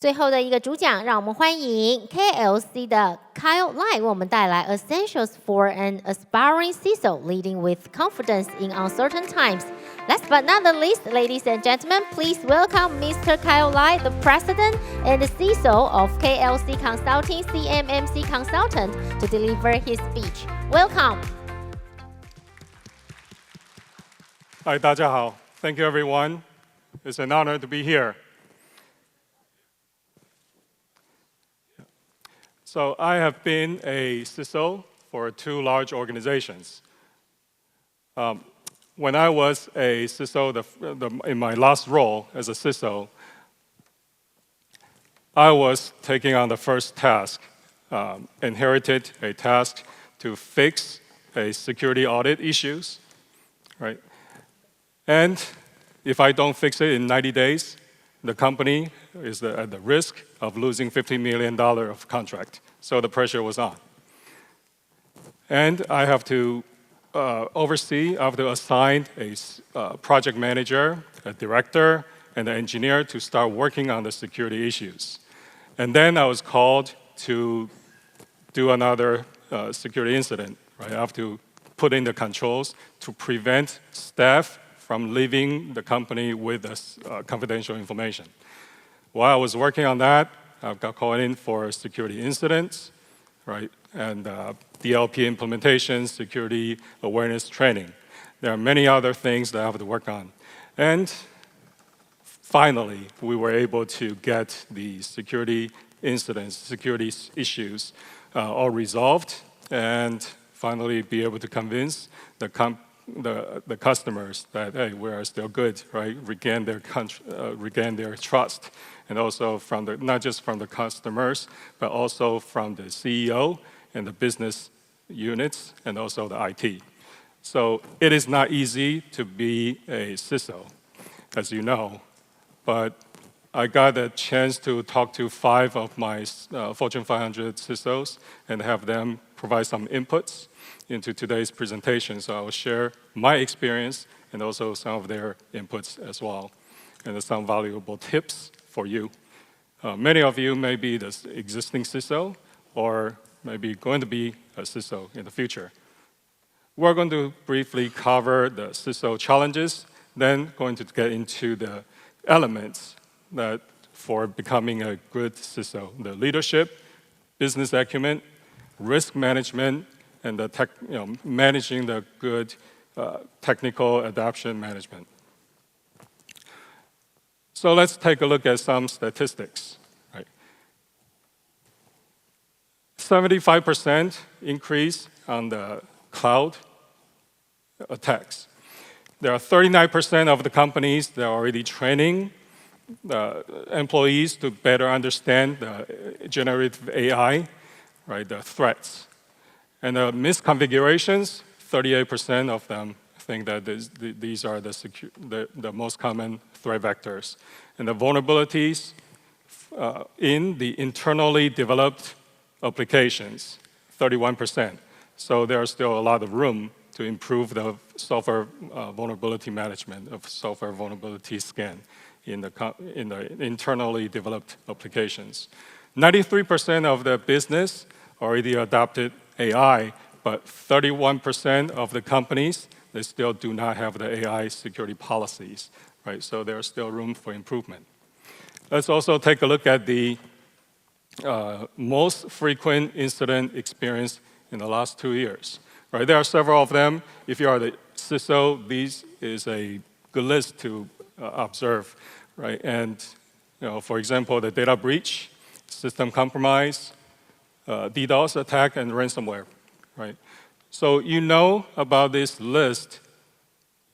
最后的一个主讲，让我们欢迎 KLC 的 Kyle Lai 为我们带来 Essentials for an Aspiring CISO Leading with Confidence in Uncertain Times. Last but not the least, ladies and gentlemen, please welcome Mr. Kyle Lai, the President and the CISO of KLC Consulting CMMC Consultant, to deliver his speech. Welcome. Hi, 大家好. Thank you, everyone. It's an honor to be here. So I have been a CISO for 2 large organizations. When I was a CISO, in my last role as a CISO, I was taking on the first task, inherited a task to fix a security audit issues, right? And if I don't fix it in 90 days, the company is at the risk of losing $50 million of contract. So the pressure was on. And I have to oversee, I have to assign a project manager, a director, and an engineer to start working on the security issues. And then I was called to do another security incident, right? I have to put in the controls to prevent staff from leaving the company with confidential information. While I was working on that, I got called in for security incidents, right? And DLP implementation, security awareness training. There are many other things that I have to work on. And finally, we were able to get the security incidents, security issues all resolved, and finally be able to convince the customers that, hey, we are still good, right? Regain their trust, and also not just from the customers, but also from the CEO and the business units, and also the IT. So it is not easy to be a CISO, as you know, but I got a chance to talk to 5 of my Fortune 500 CISOs and have them provide some inputs into today's presentation. So I will share my experience and also some of their inputs as well, and some valuable tips for you. Many of you may be the existing CISO or maybe going to be a CISO in the future. We're going to briefly cover the CISO challenges, then going to get into the elements that for becoming a good CISO: the leadership, business acumen, risk management, and the managing the good technical adoption management. So let's take a look at some statistics. Right? 75% increase on the cloud attacks. There are 39% of the companies that are already training employees to better understand the generative AI, right, the threats. And the misconfigurations, 38% of them think that these are the most common threat vectors. And the vulnerabilities in the internally developed applications, 31%. So there's still a lot of room to improve the software vulnerability management, of software vulnerability scan in the internally developed applications. 93% of the business already adopted AI, but 31% of the companies, they still do not have the AI security policies, right? So there's still room for improvement. Let's also take a look at the most frequent incident experience in the last 2 years, right? There are several of them. If you are the CISO, these is a good list to observe, right? And for example, the data breach, system compromise, DDoS attack, and ransomware, right? So you know about this list,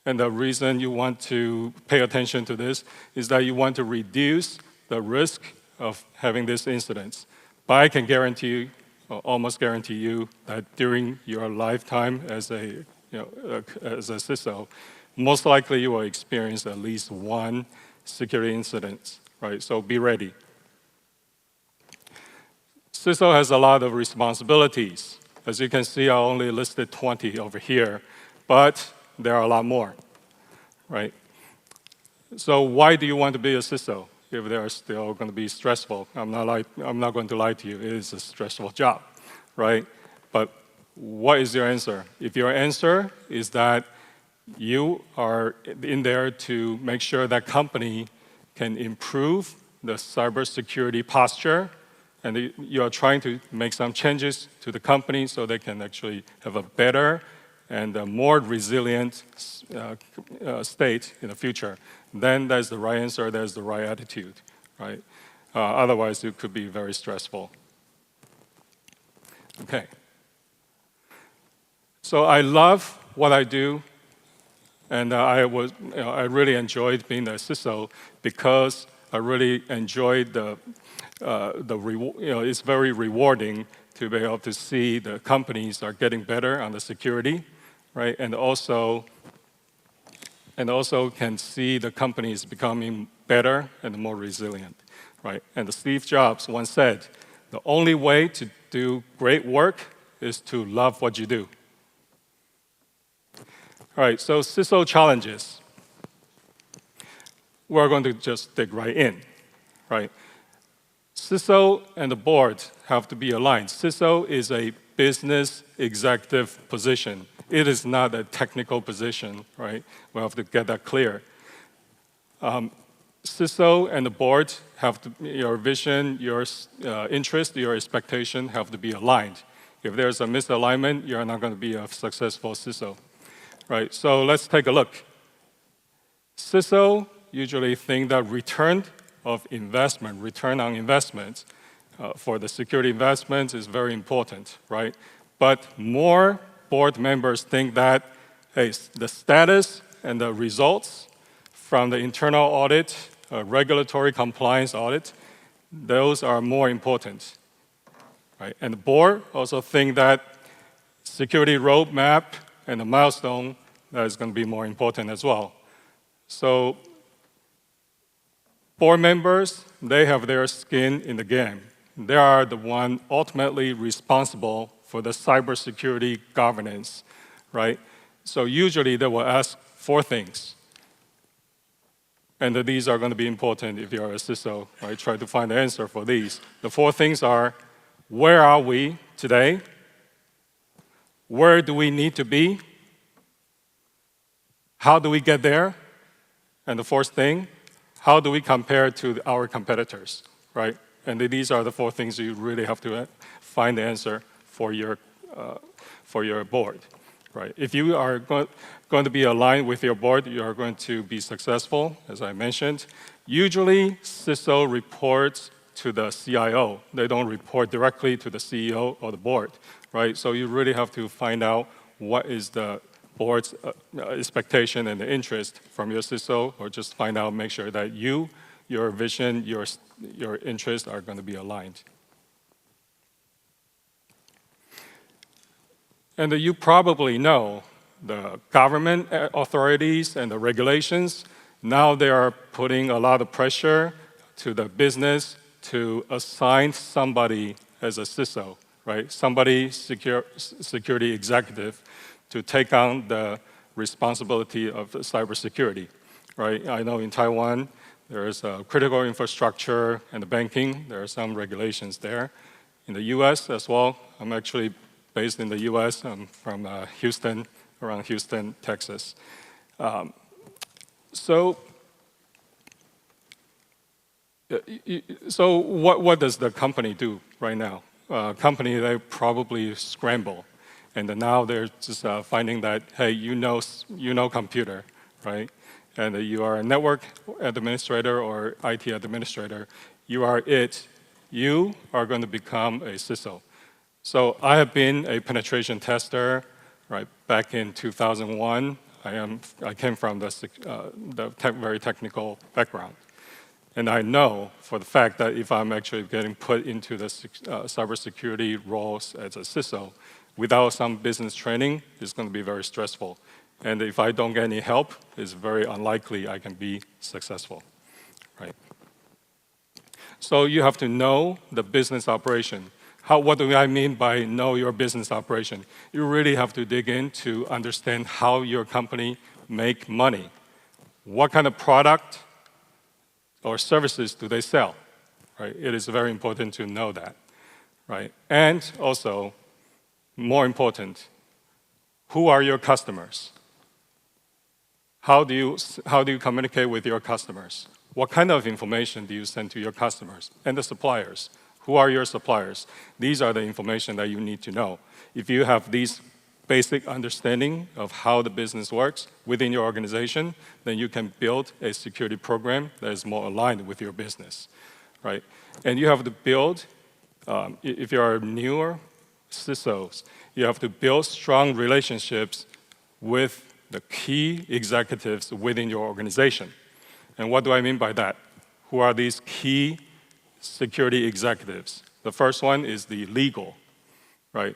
and the reason you want to pay attention to this is that you want to reduce the risk of having these incidents. But I can guarantee you, or almost guarantee you, that during your lifetime as a CISO, most likely you will experience at least one security incident, right? So be ready. CISO has a lot of responsibilities. As you can see, I only listed 20 over here, but there are a lot more, right? So why do you want to be a CISO? if they're still going to be stressful. I'm not going to lie to you. It is a stressful job, right? But what is your answer? If your answer is that you are in there to make sure that company can improve the cybersecurity posture, and you are trying to make some changes to the company so they can actually have a better and a more resilient state in the future, then that's the right answer, that's the right attitude, right? Otherwise, it could be very stressful. Okay. So I love what I do, and I really enjoyed being a CISO because I really enjoyed it's very rewarding to be able to see the companies are getting better on the security, right? And also can see the companies becoming better and more resilient, right? And Steve Jobs once said, the only way to do great work is to love what you do. All right, so CISO challenges. We're going to just dig right in, right? CISO and the board have to be aligned. CISO is a business executive position. It is not a technical position, right? We have to get that clear. CISO and the board have to, your vision, your interest, your expectation have to be aligned. If there's a misalignment, you're not going to be a successful CISO, right? So let's take a look. CISO usually think that return on investment for the security investments is very important, right? But more board members think that, hey, the status and the results from the internal audit, regulatory compliance audit, those are more important, right? And the board also think that security roadmap and the milestone, that is going to be more important as well. So board members, they have their skin in the game. They are the one ultimately responsible for the cybersecurity governance, right? So usually they will ask 4 things. And these are going to be important if you're a CISO, right? Try to find the answer for these. The 4 things are, where are we today? Where do we need to be? How do we get there? And the 4th thing, how do we compare to our competitors, right? And these are the 4 things you really have to find the answer for your board, right? If you are going to be aligned with your board, you are going to be successful, as I mentioned. Usually, CISO reports to the CIO. They don't report directly to the CEO or the board, right? So you really have to find out what is the board's expectation and the interest from your CISO, or just find out, make sure that your vision, your interests are going to be aligned. And you probably know the government authorities and the regulations, now they are putting a lot of pressure to the business to assign somebody as a CISO, right? Somebody, security executive, to take on the responsibility of cybersecurity, right? I know in Taiwan, there is a critical infrastructure and the banking. There are some regulations there. In the US as well, I'm actually based in the US. I'm from Houston, around Houston, Texas. So what does the company do right now? Company, they probably scramble. And now they're just finding that, hey, you know computer, right? And you are a network administrator or IT administrator. You are it. You are going to become a CISO. So I have been a penetration tester, right? Back in 2001, I came from the very technical background. And I know for the fact that if I'm actually getting put into the cybersecurity roles as a CISO, without some business training, it's going to be very stressful. And if I don't get any help, it's very unlikely I can be successful, right? So you have to know the business operation. What do I mean by know your business operation? You really have to dig in to understand how your company make money. What kind of product or services do they sell, right? It is very important to know that, right? And also, more important, who are your customers? How do you communicate with your customers? What kind of information do you send to your customers and the suppliers? Who are your suppliers? These are the information that you need to know. If you have these basic understanding of how the business works within your organization, then you can build a security program that is more aligned with your business, right? And you have to build, if you are newer CISOs, you have to build strong relationships with the key executives within your organization. And what do I mean by that? Who are these key security executives? The first one is the legal, right?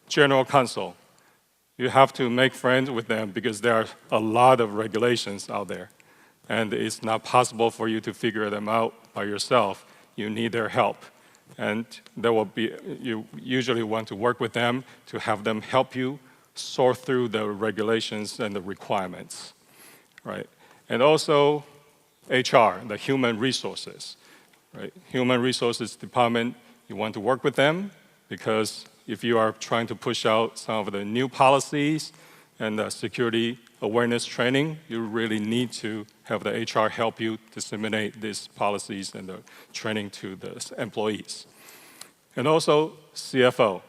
General counsel. You have to make friends with them because there are a lot of regulations out there. And it's not possible for you to figure them out by yourself. You need their help. And you usually want to work with them to have them help you sort through the regulations and the requirements, right? And also HR, the human resources, right? Human resources department, you want to work with them because if you are trying to push out some of the new policies and the security awareness training, you really need to have the HR help you disseminate these policies and the training to the employees. And also CFO,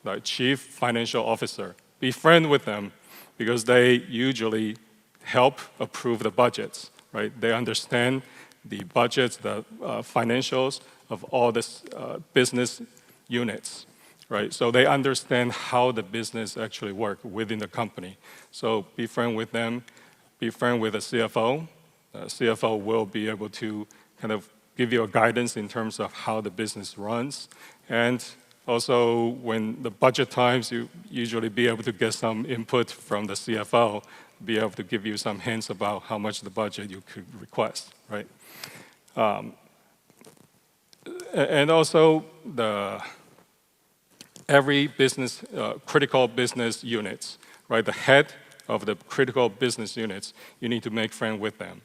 the Chief Financial Officer. Be friends with them because they usually help approve the budgets, right? They understand the budgets, the financials of all the business units, right? So they understand how the business actually works within the company. So be friend with them, be friend with the CFO. The CFO will be able to kind of give you a guidance in terms of how the business runs. And also, when the budget times, you usually be able to get some input from the CFO, be able to give you some hints about how much the budget you could request, right? And also, every business, critical business units, right? The head of the critical business units, you need to make friends with them.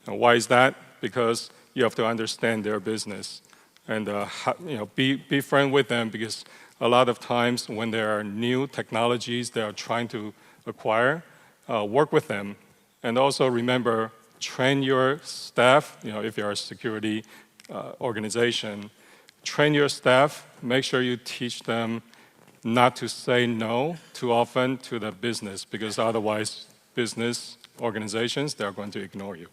And why is that? Because you have to understand their business. And be friend with them because a lot of times when there are new technologies they are trying to acquire, work with them. And also remember, train your staff, if you're a security organization, train your staff, make sure you teach them not to say no too often to the business because otherwise business organizations, they're going to ignore you,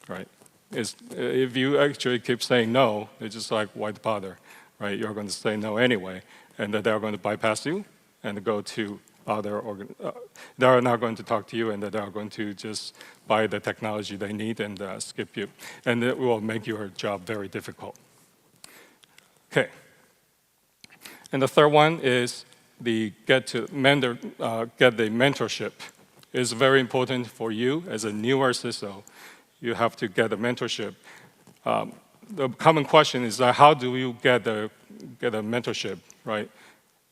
right? If you actually keep saying no, it's just like, why bother, right? You're going to say no anyway, and that they're going to bypass you and go to other they are not going to talk to you, and that they are going to just buy the technology they need and skip you, and it will make your job very difficult. Okay. And the third one is get the mentorship. It's very important for you as a newer CISO. You have to get a mentorship. The common question is how do you get a mentorship, right?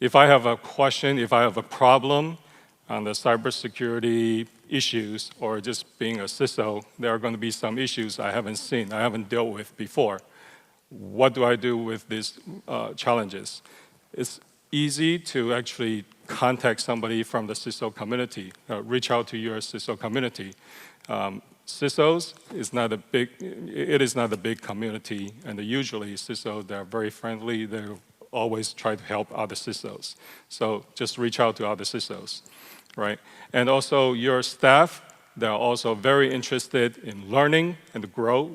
If I have a question, if I have a problem on the cybersecurity issues or just being a CISO, there are going to be some issues I haven't seen, I haven't dealt with before. What do I do with these challenges? It's easy to actually contact somebody from the CISO community, reach out to your CISO community. CISOs is not a big community, and usually CISOs, they're very friendly, they always try to help other CISOs. So just reach out to other CISOs, right? And also your staff, they're also very interested in learning and grow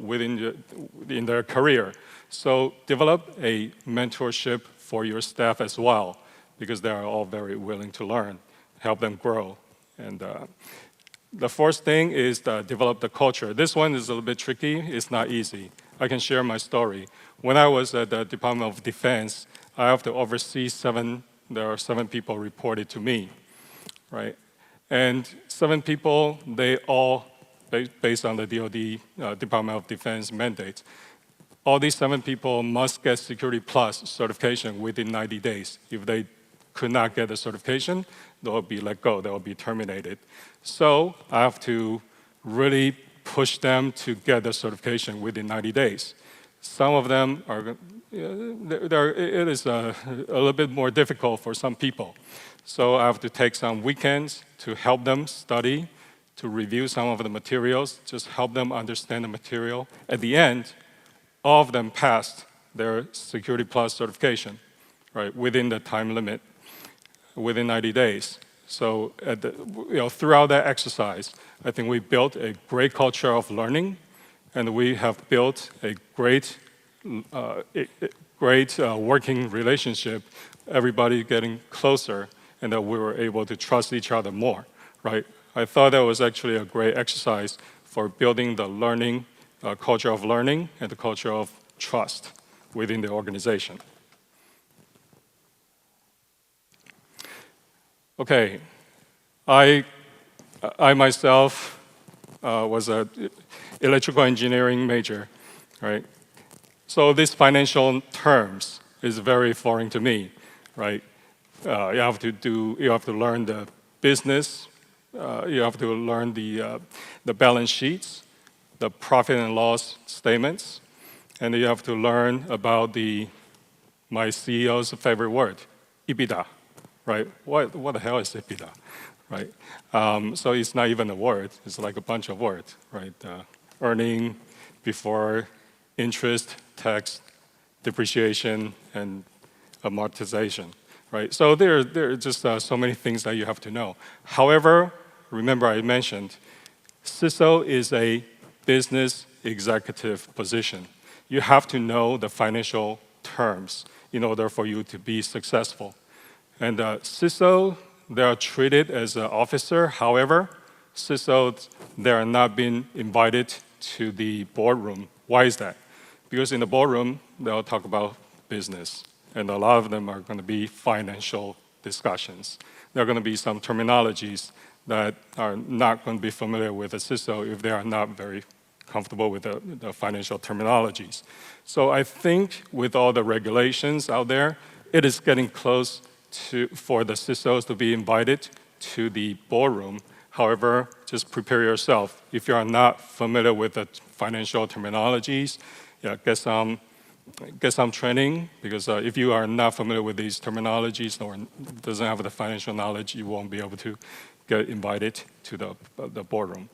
in their career. So develop a mentorship for your staff as well, because they are all very willing to learn, help them grow. And the fourth thing is develop the culture. This one is a little bit tricky. It's not easy. I can share my story. When I was at the Department of Defense, I have to oversee there are 7 people reported to me, right? And 7 people, they all, based on the DoD, Department of Defense mandate, all these 7 people must get Security Plus certification within 90 days. If they could not get the certification, they'll be let go, they'll be terminated. So I have to really push them to get the certification within 90 days. Some of them are, it is a little bit more difficult for some people. So I have to take some weekends to help them study, to review some of the materials, just help them understand the material. At the end, all of them passed their Security Plus certification, right, within the time limit, within 90 days. So throughout that exercise, I think we built a great culture of learning, and we have built a great working relationship, everybody getting closer, and that we were able to trust each other more, right? I thought that was actually a great exercise for building the learning, culture of learning and the culture of trust within the organization. Okay, I myself was an electrical engineering major, right? So these financial terms is very foreign to me, right? You have to learn the business, you have to learn the balance sheets, the profit and loss statements, and you have to learn about my CEO's favorite word, EBITDA, right? What the hell is EBITDA, right? So it's not even a word, it's like a bunch of words, right? Earning before interest, tax, depreciation, and amortization, right? So there are just so many things that you have to know. However, remember I mentioned, CISO is a business executive position. You have to know the financial terms in order for you to be successful. And CISO, they are treated as an officer. However, CISOs, they are not being invited to the boardroom. Why is that? Because in the boardroom, they'll talk about business, and a lot of them are going to be financial discussions. There are going to be some terminologies that are not going to be familiar with a CISO if they are not very comfortable with the financial terminologies. So I think with all the regulations out there, it is getting close for the CISOs to be invited to the boardroom. However, just prepare yourself. If you are not familiar with the financial terminologies, get some training, because if you are not familiar with these terminologies or doesn't have the financial knowledge, you won't be able to get invited to the boardroom.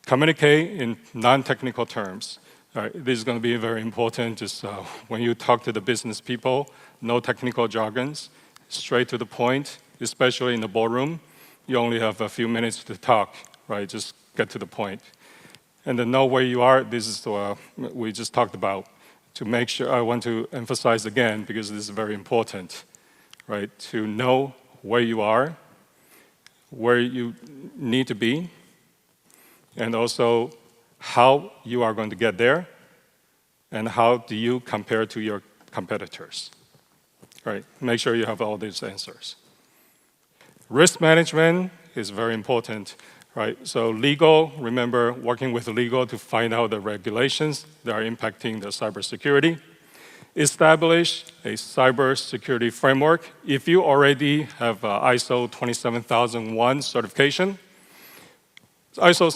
Communicate in non-technical terms. This is going to be very important. Just when you talk to the business people, no technical jargons, straight to the point, especially in the boardroom. You only have a few minutes to talk, right? Just get to the point. And then know where you are. This is what we just talked about. To make sure, I want to emphasize again, because this is very important, right? To know where you are, where you need to be, and also how you are going to get there, and how do you compare to your competitors, right? Make sure you have all these answers. Risk management is very important, right? So legal, remember working with legal to find out the regulations that are impacting the cybersecurity. Establish a cybersecurity framework. If you already have ISO 27001 certification, ISO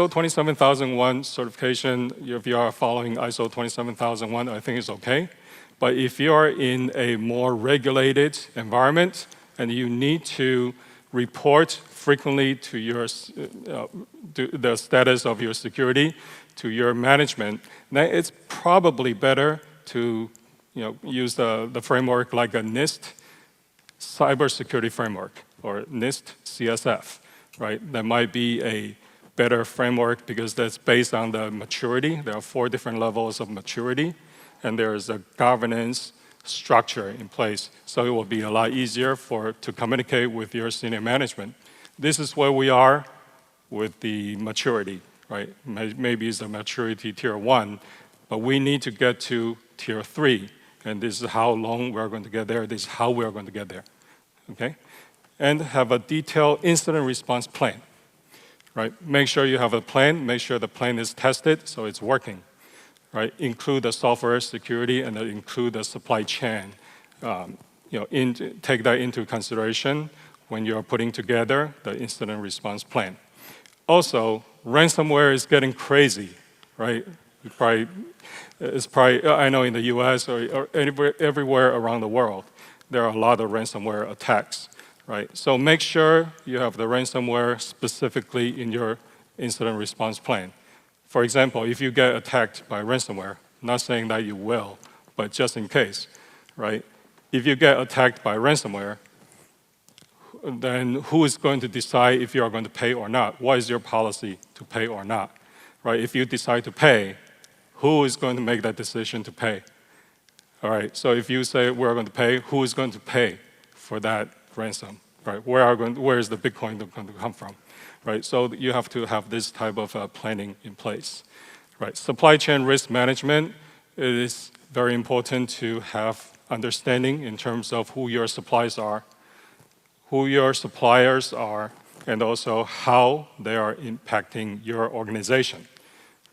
27001 certification, if you are following ISO 27001, I think it's okay. But if you are in a more regulated environment and you need to report frequently to the status of your security to your management, then it's probably better to use the framework like a NIST cybersecurity framework or NIST CSF, right? That might be a better framework because that's based on the maturity. There are 4 different levels of maturity, and there is a governance structure in place. So it will be a lot easier to communicate with your senior management. This is where we are with the maturity, right? Maybe it's a maturity tier 1, but we need to get to tier 3, and this is how long we're going to get there. This is how we're going to get there, okay? And have a detailed incident response plan, right? Make sure you have a plan. Make sure the plan is tested so it's working, right? Include the software security and include the supply chain. Take that into consideration when you're putting together the incident response plan. Also, ransomware is getting crazy, right? I know in the US or everywhere around the world, there are a lot of ransomware attacks, right? So make sure you have the ransomware specifically in your incident response plan. For example, if you get attacked by ransomware, not saying that you will, but just in case, right? If you get attacked by ransomware, then who is going to decide if you are going to pay or not? What is your policy to pay or not, right? If you decide to pay, who is going to make that decision to pay? All right, so if you say we're going to pay, who is going to pay for that ransom, right? Where is the Bitcoin going to come from, right? So you have to have this type of planning in place, right? Supply chain risk management, it is very important to have understanding in terms of who your suppliers are, and also how they are impacting your organization,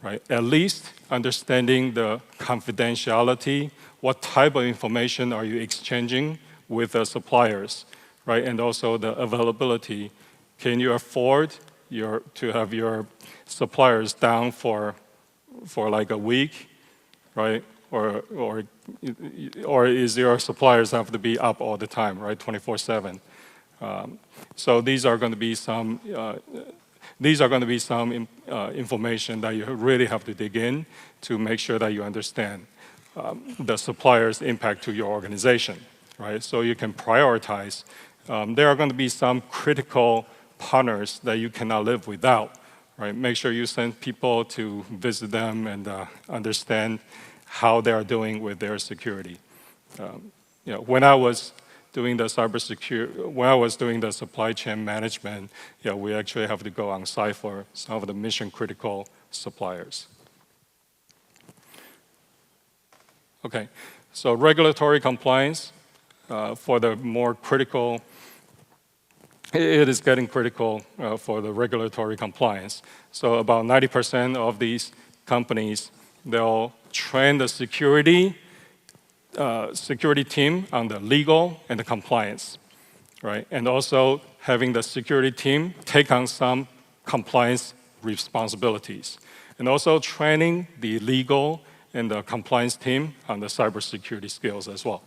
right? At least understanding the confidentiality, what type of information are you exchanging with the suppliers, right? And also the availability. Can you afford to have your suppliers down for like a week, right? Or is your suppliers have to be up all the time, right? 24/7. So these are going to be some information that you really have to dig in to make sure that you understand the supplier's impact to your organization, right? So you can prioritize. There are going to be some critical partners that you cannot live without, right? Make sure you send people to visit them and understand how they are doing with their security. When I was doing the supply chain management, we actually have to go on site for some of the mission critical suppliers. Okay, so regulatory compliance for the more critical, it is getting critical for the regulatory compliance. So about 90% of these companies, they'll train the security team on the legal and the compliance, right? And also having the security team take on some compliance responsibilities. And also training the legal and the compliance team on the cybersecurity skills as well.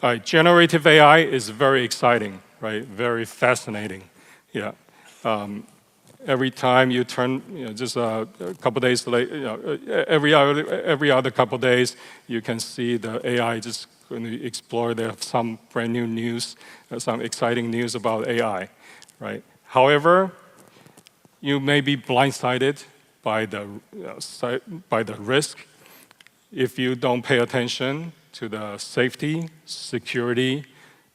All right, generative AI is very exciting, right? Very fascinating, yeah. Every time you turn, just a couple days later, every other couple days, you can see the AI just going to explore. There some brand new news, some exciting news about AI, right? However, you may be blindsided by the risk if you don't pay attention to the safety, security,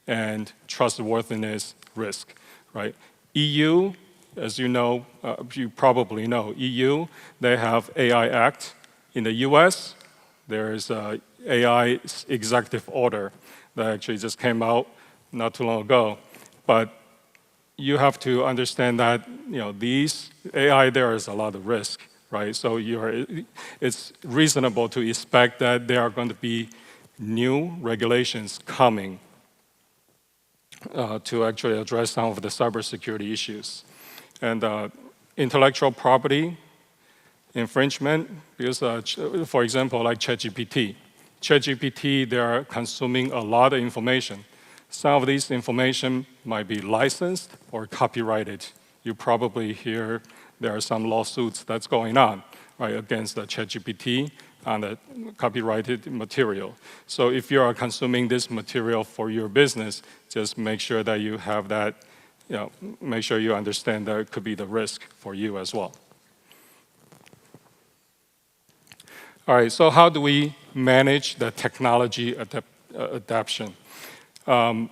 and trustworthiness risk, right? EU, as you know, you probably know, EU, they have AI Act. In the US, there is a AI executive order that actually just came out not too long ago. But you have to understand that these AI, there is a lot of risk, right? So it's reasonable to expect that there are going to be new regulations coming to actually address some of the cybersecurity issues. And intellectual property infringement, because for example, like ChatGPT, they are consuming a lot of information. Some of these information might be licensed or copyrighted. You probably hear there are some lawsuits that's going on, right, against the ChatGPT on the copyrighted material. So if you are consuming this material for your business, just make sure that you have that, make sure you understand that it could be the risk for you as well. All right, so how do we manage the technology adaptation? I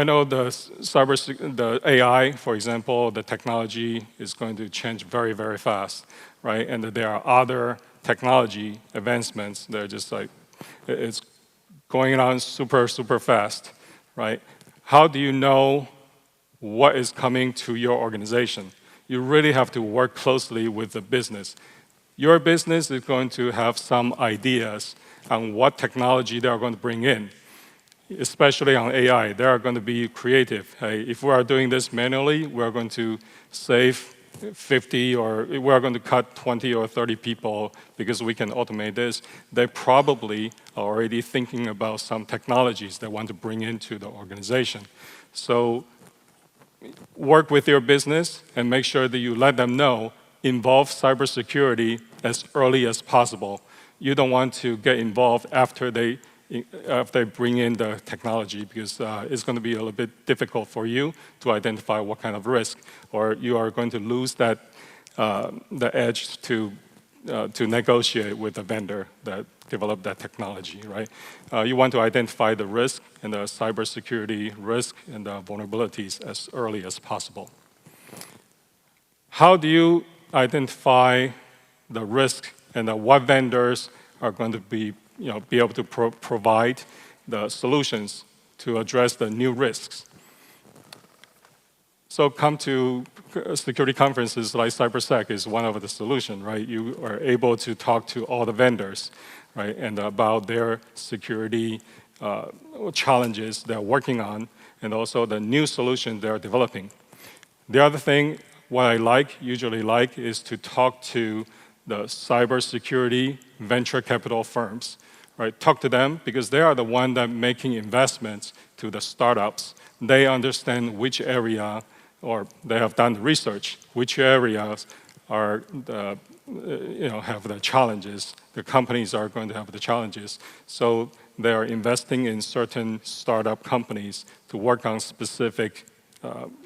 know the AI, for example, the technology is going to change very, very fast, right? And there are other technology advancements that are just like, it's going on super, super fast, right? How do you know what is coming to your organization? You really have to work closely with the business. Your business is going to have some ideas on what technology they are going to bring in. especially on AI, they are going to be creative. Hey, if we are doing this manually, we are going to save 50 or we are going to cut 20 or 30 people because we can automate this. They probably are already thinking about some technologies they want to bring into the organization. So work with your business and make sure that you let them know, involve cybersecurity as early as possible. You don't want to get involved after they bring in the technology because it's going to be a little bit difficult for you to identify what kind of risk, or you are going to lose that the edge to negotiate with the vendor that developed that technology, right? You want to identify the risk and the cybersecurity risk and the vulnerabilities as early as possible. How do you identify the risk and what vendors are going to be able to provide the solutions to address the new risks? So come to security conferences like CyberSec is one of the solutions, right? You are able to talk to all the vendors, right, and about their security challenges they're working on, and also the new solution they're developing. The other thing, what I usually like, is to talk to the cybersecurity venture capital firms, right? Talk to them because they are the ones that making investments to the startups. They understand which area, or they have done research, which areas are have the challenges. The companies are going to have the challenges. So they are investing in certain startup companies to work on specific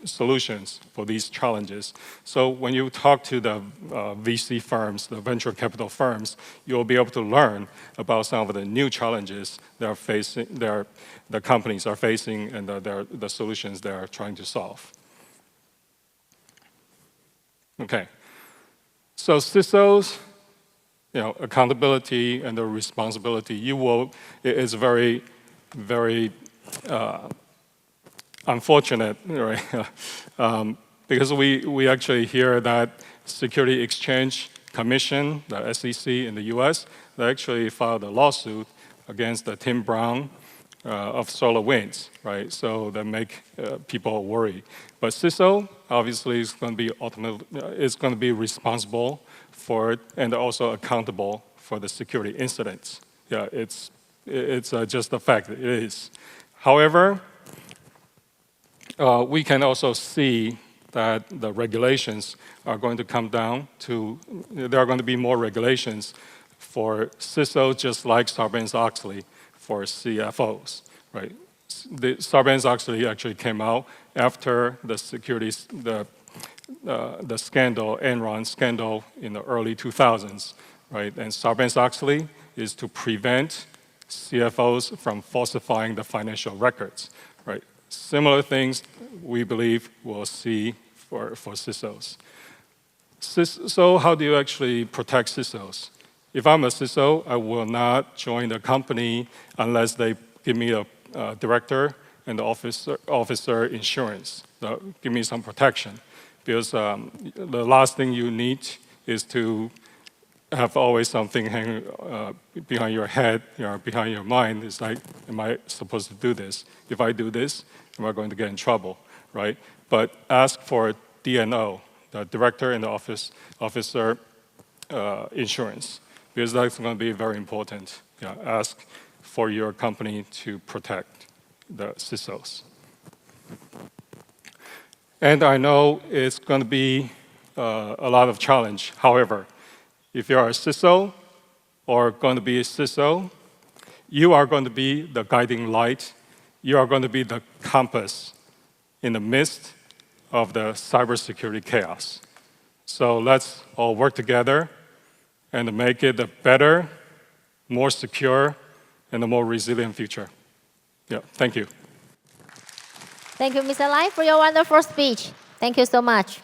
solutions for these challenges. So when you talk to the VC firms, the venture capital firms, you'll be able to learn about some of the new challenges they're facing, the companies are facing, and the solutions they're trying to solve. Okay. So CISOs, accountability and the responsibility, is very, very unfortunate, right? Because we actually hear that Security Exchange Commission, the SEC in the US, they actually filed a lawsuit against Tim Brown of SolarWinds, right? So that make people worry. But CISO obviously is going to be responsible for it and also accountable for the security incidents. Yeah, it's just a fact. It is. However, we can also see that the regulations are going to come down to, there are going to be more regulations for CISO, just like Sarbanes-Oxley for CFOs, right? The Sarbanes-Oxley actually came out after the scandal, Enron scandal in the early 2000s, right? And Sarbanes-Oxley is to prevent CFOs from falsifying the financial records, right? Similar things we believe we'll see for CISOs. So how do you actually protect CISOs? If I'm a CISO, I will not join the company unless they give me a director and the officer insurance. Give me some protection. Because the last thing you need is to have always something hanging behind your head, behind your mind. It's like, am I supposed to do this? If I do this, am I going to get in trouble, right? But ask for DNO, the director and the officer insurance, because that's going to be very important. Ask for your company to protect the CISOs. And I know it's going to be a lot of challenge. However, if you are a CISO or going to be a CISO, you are going to be the guiding light. You are going to be the compass in the midst of the cybersecurity chaos. So let's all work together and make it a better, more secure, and a more resilient future. Yeah, thank you. Thank you, Mr. Lai, for your wonderful speech. Thank you so much.